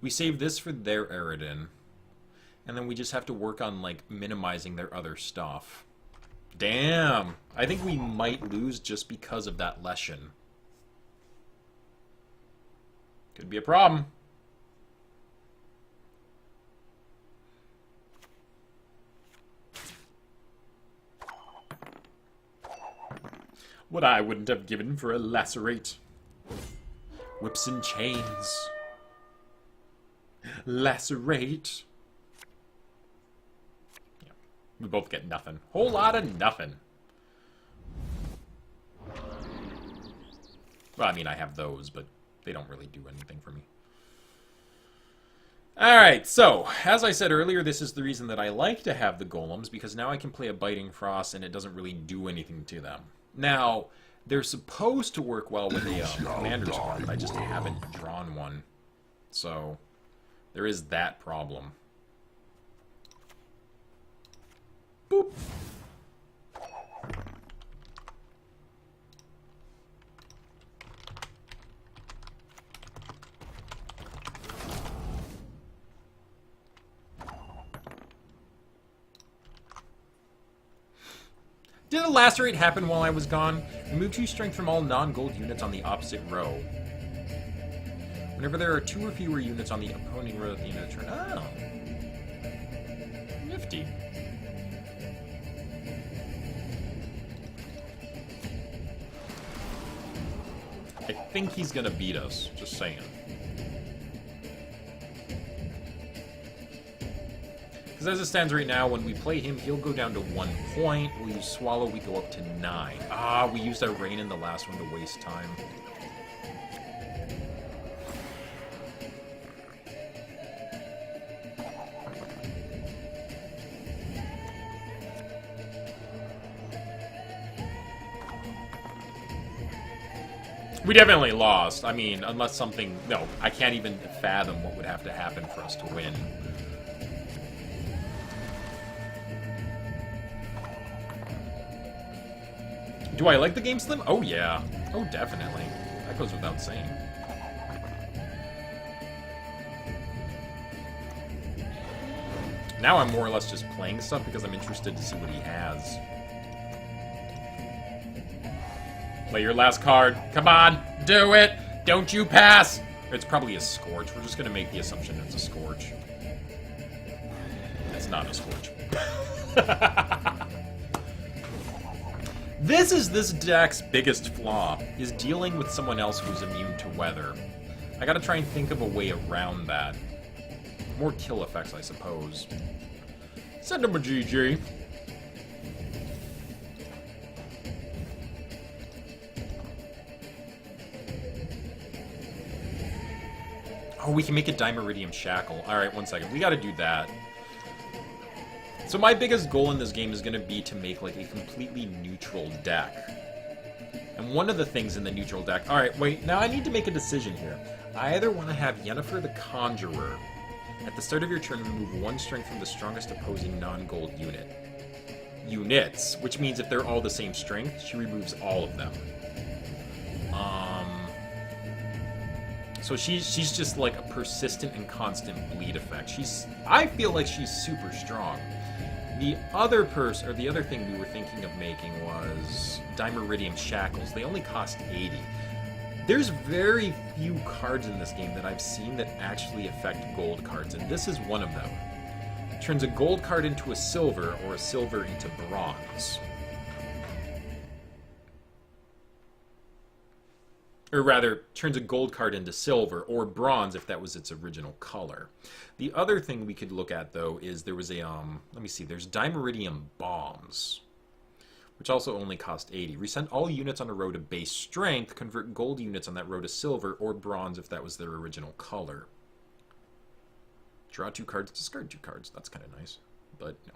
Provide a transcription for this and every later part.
We save this for their Eridan. And then we just have to work on, like, minimizing their other stuff. Damn! I think we might lose just because of that Leshen. Could be a problem. What I wouldn't have given for a lacerate. Whips and chains. Lacerate. Yeah, we both get nothing. Whole lot of nothing. Well, I mean, I have those, but they don't really do anything for me. Alright, so, as I said earlier, this is the reason that I like to have the golems, because now I can play a Biting Frost and it doesn't really do anything to them. Now, they're supposed to work well with a commander's card, but I just haven't drawn one. So, there is that problem. Boop. Did the lacerate happen while I was gone? Remove 2 strength from all non-gold units on the opposite row. Whenever there are 2 or fewer units on the opposing row at the end of the turn. Oh. Nifty. I think he's gonna beat us, just saying. Because as it stands right now, when we play him, he'll go down to 1 point. We'll use Swallow, we go up to 9. Ah, we used our Rain in the last one to waste time. We definitely lost. I mean, unless something... No, I can't even fathom what would have to happen for us to win. Do I like the game Slim? Oh, yeah. Oh, definitely. That goes without saying. Now I'm more or less just playing stuff because I'm interested to see what he has. Play your last card. Come on, do it! Don't you pass! It's probably a Scorch. We're just gonna make the assumption it's a Scorch. It's not a Scorch. This is this deck's biggest flaw, is dealing with someone else who's immune to weather. I gotta try and think of a way around that. More kill effects, I suppose. Send him a GG. Oh, we can make a Dimeridium Shackle. Alright, 1 second. We gotta do that. So my biggest goal in this game is going to be to make, like, a completely neutral deck. And one of the things in the neutral deck... Alright, wait, now I need to make a decision here. I either want to have Yennefer the Conjurer. At the start of your turn, remove 1 strength from the strongest opposing non-gold units. Which means if they're all the same strength, she removes all of them. So she's just, like, a persistent and constant bleed effect. I feel like she's super strong. The other the other thing we were thinking of making was Dimeridium Shackles. They only cost 80. There's very few cards in this game that I've seen that actually affect gold cards, and this is one of them. It turns a gold card into a silver, or a silver into bronze. Or rather, turns a gold card into silver, or bronze if that was its original color. The other thing we could look at, though, is there was a, let me see, there's Dimeridium Bombs, which also only cost 80. Resend all units on a row to base strength, convert gold units on that row to silver, or bronze if that was their original color. Draw 2 cards, discard 2 cards. That's kind of nice, but no.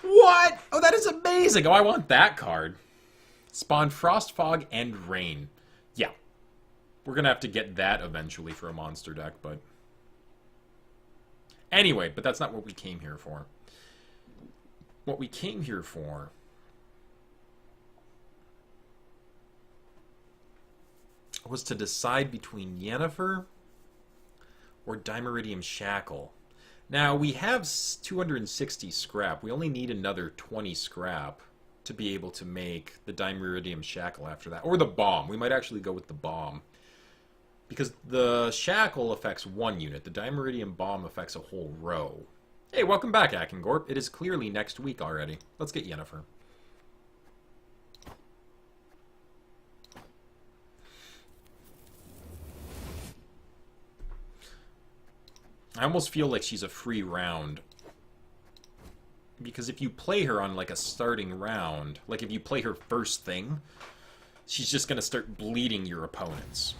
What? Oh, that is amazing! Oh, I want that card. Spawn Frost, Fog, and Rain. Yeah. We're going to have to get that eventually for a monster deck, but... Anyway, but that's not what we came here for. What we came here for... was to decide between Yennefer or Dimeridium Shackle. Now, we have 260 scrap. We only need another 20 scrap to be able to make the Dimeridium Shackle after that. Or the bomb. We might actually go with the bomb. Because the Shackle affects one unit. The Dimeridium bomb affects a whole row. Hey, welcome back, Akengorp. It is clearly next week already. Let's get Yennefer. I almost feel like she's a free round. Because if you play her on, like, a starting round, like, if you play her first thing, she's just going to start bleeding your opponents.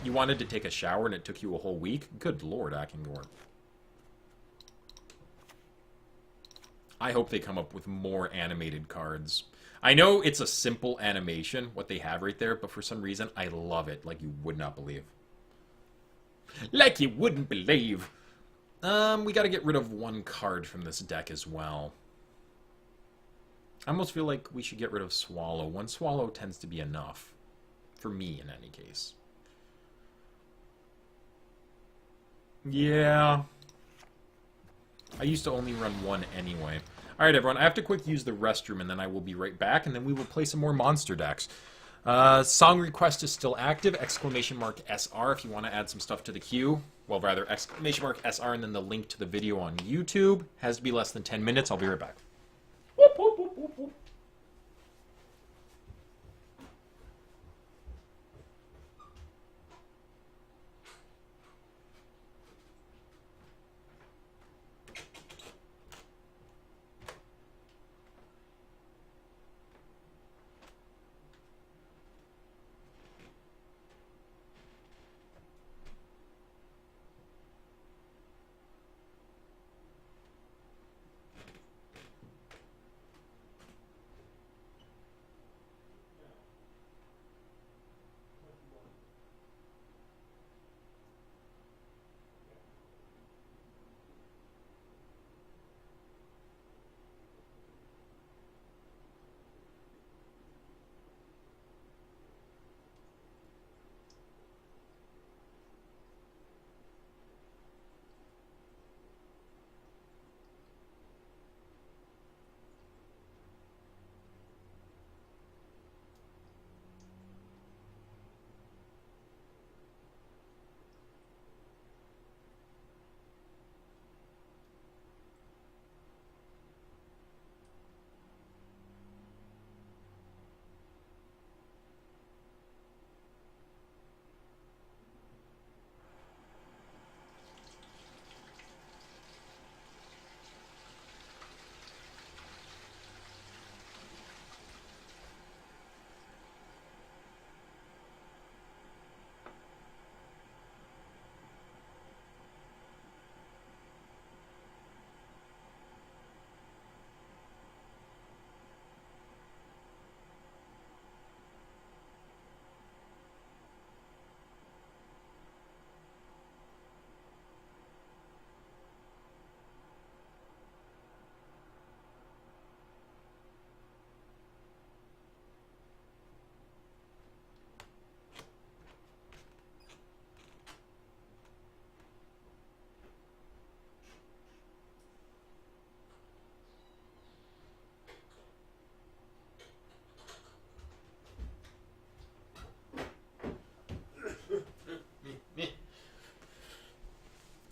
You wanted to take a shower and it took you a whole week? Good lord, Akengorp. I hope they come up with more animated cards. I know it's a simple animation, what they have right there, but for some reason, I love it like you would not believe. Like you wouldn't believe. We gotta get rid of one card from this deck as well. I almost feel like we should get rid of Swallow. One Swallow tends to be enough. For me, in any case. Yeah. I used to only run one anyway. Alright, everyone. I have to quick use the restroom, and then I will be right back, and then we will play some more monster decks. Song request is still active. Exclamation mark SR if you want to add some stuff to the queue. Well, rather, exclamation mark SR and then the link to the video on YouTube. Has to be less than 10 minutes. I'll be right back. Whoop, whoop, whoop, whoop, whoop.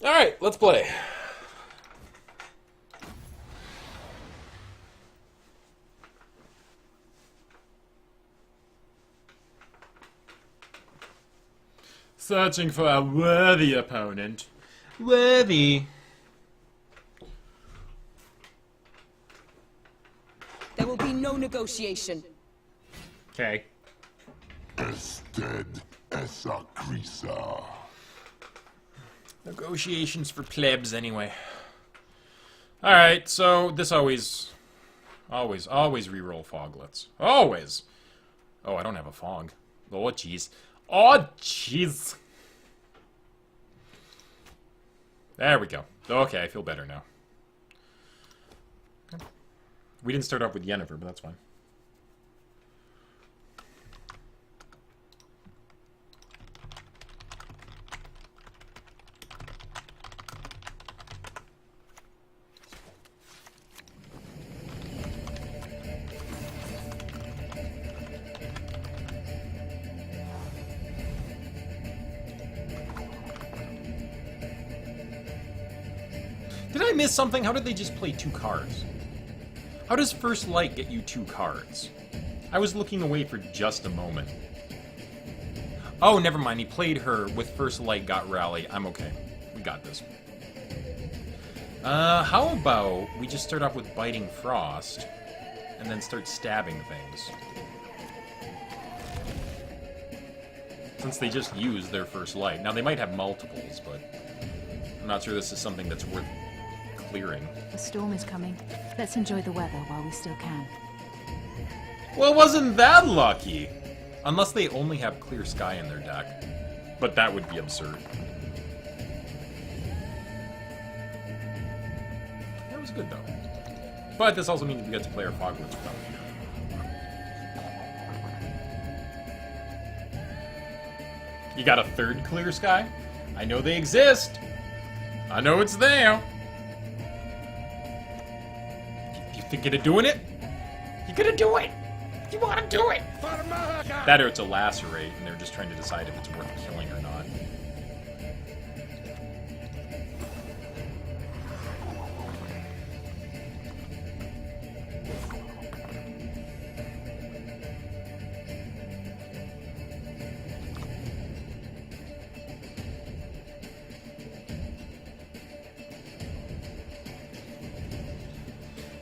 Alright, let's play. Searching for a worthy opponent. Worthy. There will be no negotiation. Okay. Ested esa crisa. Negotiations for plebs, anyway. Alright, so this always reroll foglets. Always! Oh, I don't have a fog. Oh, jeez. Oh, jeez! There we go. Okay, I feel better now. We didn't start off with Yennefer, but that's fine. Did I miss something? How did they just play 2 cards? How does First Light get you 2 cards? I was looking away for just a moment. Oh, never mind. He played her with First Light, got Rally. I'm okay. We got this. How about we just start off with Biting Frost, and then start stabbing things? Since they just used their First Light. Now, they might have multiples, but I'm not sure this is something that's worth clearing. The storm is coming. Let's enjoy the weather while we still can. Well, wasn't that lucky? Unless they only have Clear Sky in their deck. But that would be absurd. That was good, though. But this also means we get to play our Foglets without fear. You got a 3rd Clear Sky? I know they exist. I know it's there. You think you're doing it? You're gonna do it! You wanna do it! That or it's a Lacerate, and they're just trying to decide if it's worth killing or not.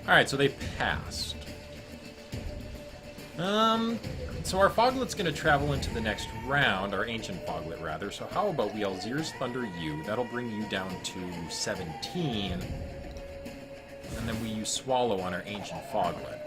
Alright, so they passed. So our Foglet's gonna travel into the next round, our Ancient Foglet, rather, so how about we Alzir's Thunder you, that'll bring you down to 17, and then we use Swallow on our Ancient Foglet.